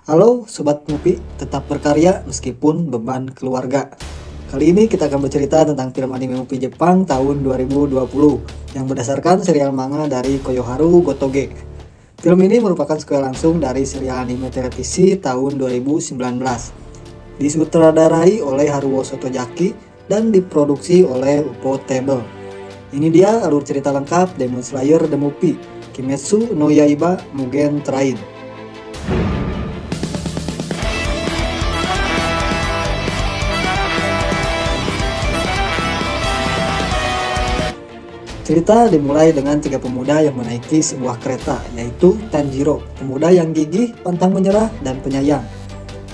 Halo Sobat Mupi, tetap berkarya meskipun beban keluarga. Kali ini kita akan bercerita tentang film anime Mupi Jepang tahun 2020 yang berdasarkan serial manga dari Koyoharu Gotoge. Film ini merupakan sequel langsung dari serial anime televisi tahun 2019. Disutradarai oleh Haruo Sotojaki dan diproduksi oleh Ufotable. Ini dia alur cerita lengkap Demon Slayer The Movie, Kimetsu no Yaiba Mugen Train. Cerita dimulai dengan tiga pemuda yang menaiki sebuah kereta, yaitu Tanjiro, pemuda yang gigih, pantang menyerah, dan penyayang.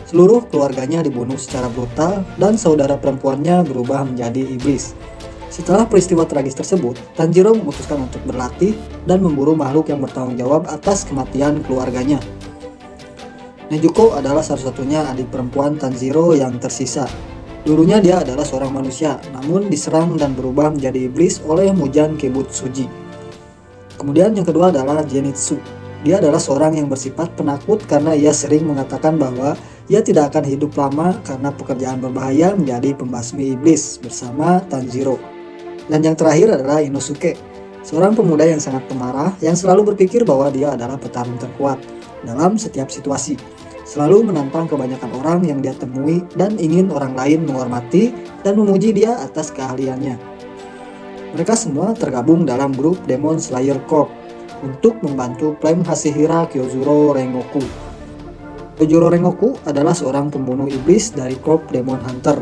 Seluruh keluarganya dibunuh secara brutal, dan saudara perempuannya berubah menjadi iblis. Setelah peristiwa tragis tersebut, Tanjiro memutuskan untuk berlatih dan memburu makhluk yang bertanggung jawab atas kematian keluarganya. Nezuko adalah satu-satunya adik perempuan Tanjiro yang tersisa. Dulunya dia adalah seorang manusia, namun diserang dan berubah menjadi iblis oleh Mujan Kibutsuji. Kemudian yang kedua adalah Zenitsu. Dia adalah seorang yang bersifat penakut karena ia sering mengatakan bahwa ia tidak akan hidup lama karena pekerjaan berbahaya menjadi pembasmi iblis bersama Tanjiro. Dan yang terakhir adalah Inosuke, seorang pemuda yang sangat pemarah yang selalu berpikir bahwa dia adalah petarung terkuat dalam setiap situasi. Selalu menantang kebanyakan orang yang dia temui dan ingin orang lain menghormati dan memuji dia atas keahliannya. Mereka semua tergabung dalam grup Demon Slayer Corps untuk membantu klaim Hashira Kyojuro Rengoku. Kyojuro Rengoku adalah seorang pembunuh iblis dari Corps Demon Hunter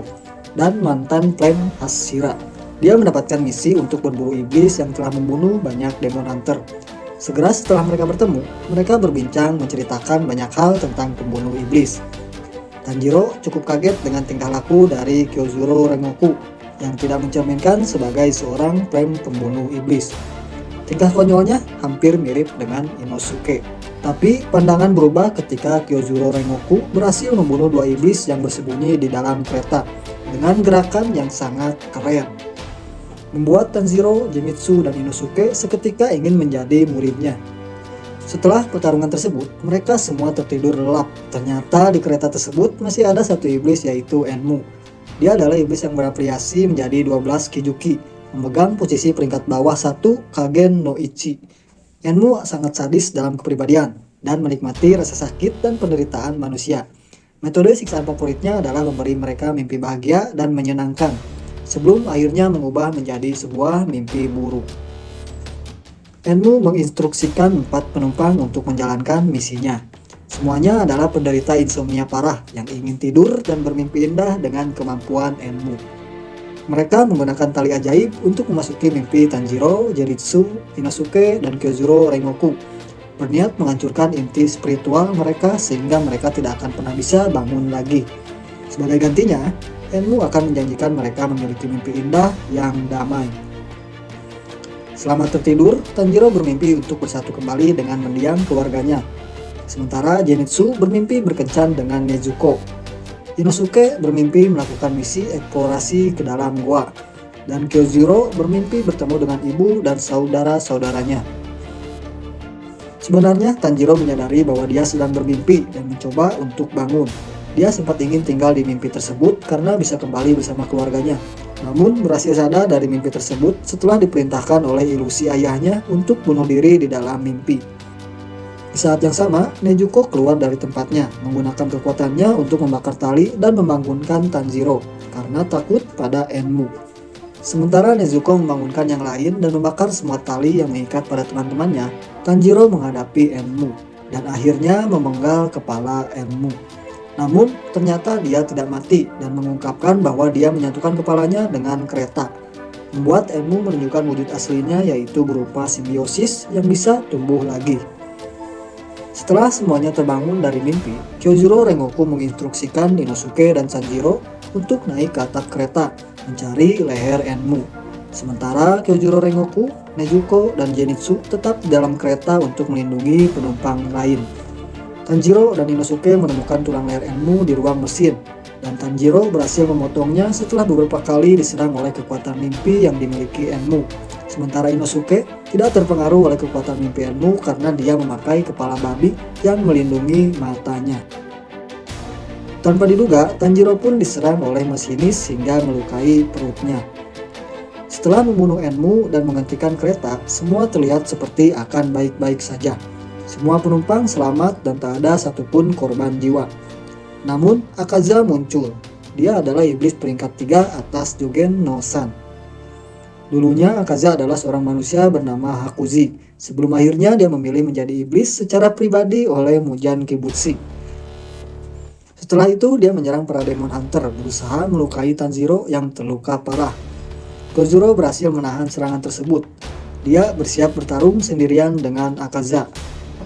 dan mantan klaim Hashira. Dia mendapatkan misi untuk berburu iblis yang telah membunuh banyak Demon Hunter. Segera setelah mereka bertemu, mereka berbincang menceritakan banyak hal tentang pembunuh iblis. Tanjiro cukup kaget dengan tingkah laku dari Kyojuro Rengoku yang tidak mencerminkan sebagai seorang pembunuh iblis. Tingkah konyolnya hampir mirip dengan Inosuke. Tapi pandangan berubah ketika Kyojuro Rengoku berhasil membunuh dua iblis yang bersembunyi di dalam kereta dengan gerakan yang sangat keren, membuat Tanjiro, Zenitsu, dan Inosuke seketika ingin menjadi muridnya. Setelah pertarungan tersebut, mereka semua tertidur lelap. Ternyata di kereta tersebut masih ada satu iblis, yaitu Enmu. Dia adalah iblis yang berafiliasi menjadi 12 Kijuki, memegang posisi peringkat bawah 1 Kagen no Ichi. Enmu sangat sadis dalam kepribadian dan menikmati rasa sakit dan penderitaan manusia. Metode siksaan favoritnya adalah memberi mereka mimpi bahagia dan menyenangkan, sebelum akhirnya mengubah menjadi sebuah mimpi buruk. Enmu menginstruksikan 4 penumpang untuk menjalankan misinya. Semuanya adalah penderita insomnia parah yang ingin tidur dan bermimpi indah dengan kemampuan Enmu. Mereka menggunakan tali ajaib untuk memasuki mimpi Tanjiro, Zenitsu, Inosuke, dan Kyojuro Rengoku, berniat menghancurkan inti spiritual mereka sehingga mereka tidak akan pernah bisa bangun lagi. Sebagai gantinya, Enmu akan menjanjikan mereka memiliki mimpi indah yang damai. Selama tertidur, Tanjiro bermimpi untuk bersatu kembali dengan mendiang keluarganya. Sementara Zenitsu bermimpi berkencan dengan Nezuko. Inosuke bermimpi melakukan misi eksplorasi ke dalam gua. Dan Kyojuro bermimpi bertemu dengan ibu dan saudara-saudaranya. Sebenarnya Tanjiro menyadari bahwa dia sedang bermimpi dan mencoba untuk bangun. Dia sempat ingin tinggal di mimpi tersebut karena bisa kembali bersama keluarganya. Namun berhasil sadar dari mimpi tersebut setelah diperintahkan oleh ilusi ayahnya untuk bunuh diri di dalam mimpi. Di saat yang sama, Nezuko keluar dari tempatnya menggunakan kekuatannya untuk membakar tali dan membangunkan Tanjiro karena takut pada Enmu. Sementara Nezuko membangunkan yang lain dan membakar semua tali yang mengikat pada teman-temannya, Tanjiro menghadapi Enmu dan akhirnya memenggal kepala Enmu. Namun, ternyata dia tidak mati dan mengungkapkan bahwa dia menyatukan kepalanya dengan kereta, membuat Enmu menunjukkan wujud aslinya, yaitu berupa simbiosis yang bisa tumbuh lagi. Setelah semuanya terbangun dari mimpi, Kyojuro Rengoku menginstruksikan Inosuke dan Tanjiro untuk naik ke atap kereta mencari leher Enmu. Sementara Kyojuro Rengoku, Nezuko, dan Zenitsu tetap di dalam kereta untuk melindungi penumpang lain. Tanjiro dan Inosuke menemukan tulang leher Enmu di ruang mesin, dan Tanjiro berhasil memotongnya setelah beberapa kali diserang oleh kekuatan mimpi yang dimiliki Enmu. Sementara Inosuke tidak terpengaruh oleh kekuatan mimpi Enmu karena dia memakai kepala babi yang melindungi matanya. Tanpa diduga, Tanjiro pun diserang oleh masinis hingga melukai perutnya. Setelah membunuh Enmu dan menghentikan kereta, semua terlihat seperti akan baik-baik saja. Semua penumpang selamat dan tak ada satupun korban jiwa. Namun, Akaza muncul. Dia adalah iblis peringkat 3 atas Jogen no San. Dulunya Akaza adalah seorang manusia bernama Hakuzi, sebelum akhirnya dia memilih menjadi iblis secara pribadi oleh Mujan Kibutsu. Setelah itu dia menyerang para Demon Hunter, berusaha melukai Tanjiro yang terluka parah. Kyojuro berhasil menahan serangan tersebut. Dia bersiap bertarung sendirian dengan Akaza.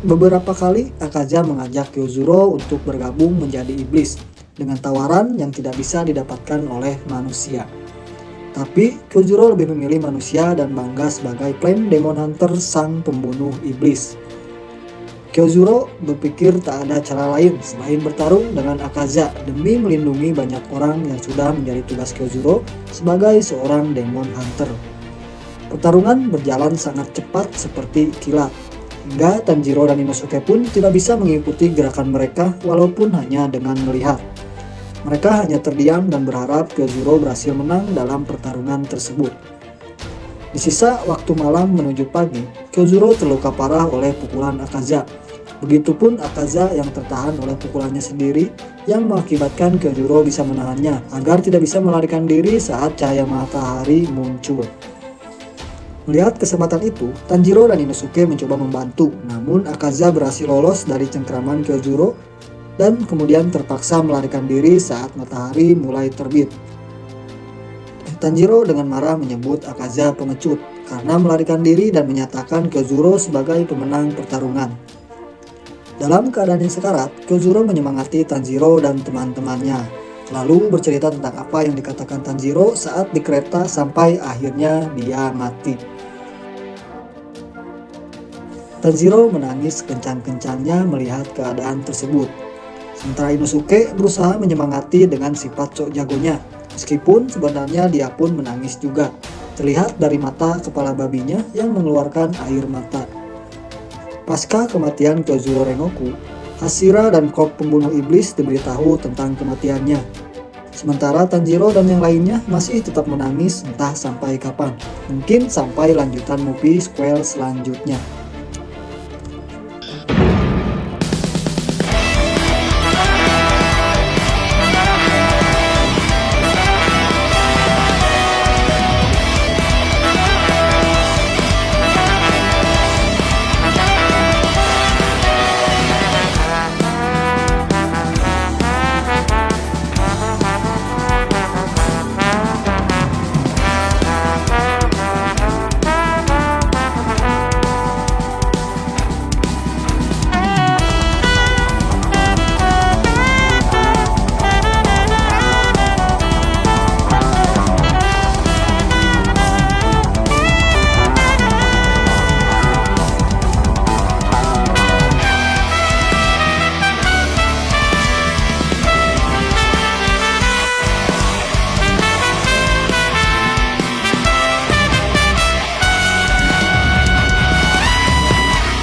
Beberapa kali Akaza mengajak Kyojuro untuk bergabung menjadi iblis dengan tawaran yang tidak bisa didapatkan oleh manusia. Tapi Kyojuro lebih memilih manusia dan bangga sebagai klaim Demon Hunter sang pembunuh iblis. Kyojuro berpikir tak ada cara lain selain bertarung dengan Akaza demi melindungi banyak orang yang sudah menjadi tugas Kyojuro sebagai seorang Demon Hunter. Pertarungan berjalan sangat cepat seperti kilat, hingga Tanjiro dan Inosuke pun tidak bisa mengikuti gerakan mereka walaupun hanya dengan melihat. Mereka hanya terdiam dan berharap Kyojuro berhasil menang dalam pertarungan tersebut. Di sisa waktu malam menuju pagi, Kyojuro terluka parah oleh pukulan Akaza. Begitupun Akaza yang tertahan oleh pukulannya sendiri yang mengakibatkan Kyojuro bisa menahannya agar tidak bisa melarikan diri saat cahaya matahari muncul. Melihat kesempatan itu, Tanjiro dan Inosuke mencoba membantu, namun Akaza berhasil lolos dari cengkraman Kyojuro dan kemudian terpaksa melarikan diri saat matahari mulai terbit. Tanjiro dengan marah menyebut Akaza pengecut karena melarikan diri dan menyatakan Kyojuro sebagai pemenang pertarungan. Dalam keadaan yang sekarat, Kyojuro menyemangati Tanjiro dan teman-temannya, lalu bercerita tentang apa yang dikatakan Tanjiro saat di kereta sampai akhirnya dia mati. Tanjiro menangis kencang-kencangnya melihat keadaan tersebut. Sementara Inosuke berusaha menyemangati dengan sifat sok jagonya, meskipun sebenarnya dia pun menangis juga. Terlihat dari mata kepala babinya yang mengeluarkan air mata. Pasca kematian Kyojuro Rengoku, Hashira dan Corp pembunuh iblis diberitahu tentang kematiannya. Sementara Tanjiro dan yang lainnya masih tetap menangis entah sampai kapan. Mungkin sampai lanjutan movie sequel selanjutnya.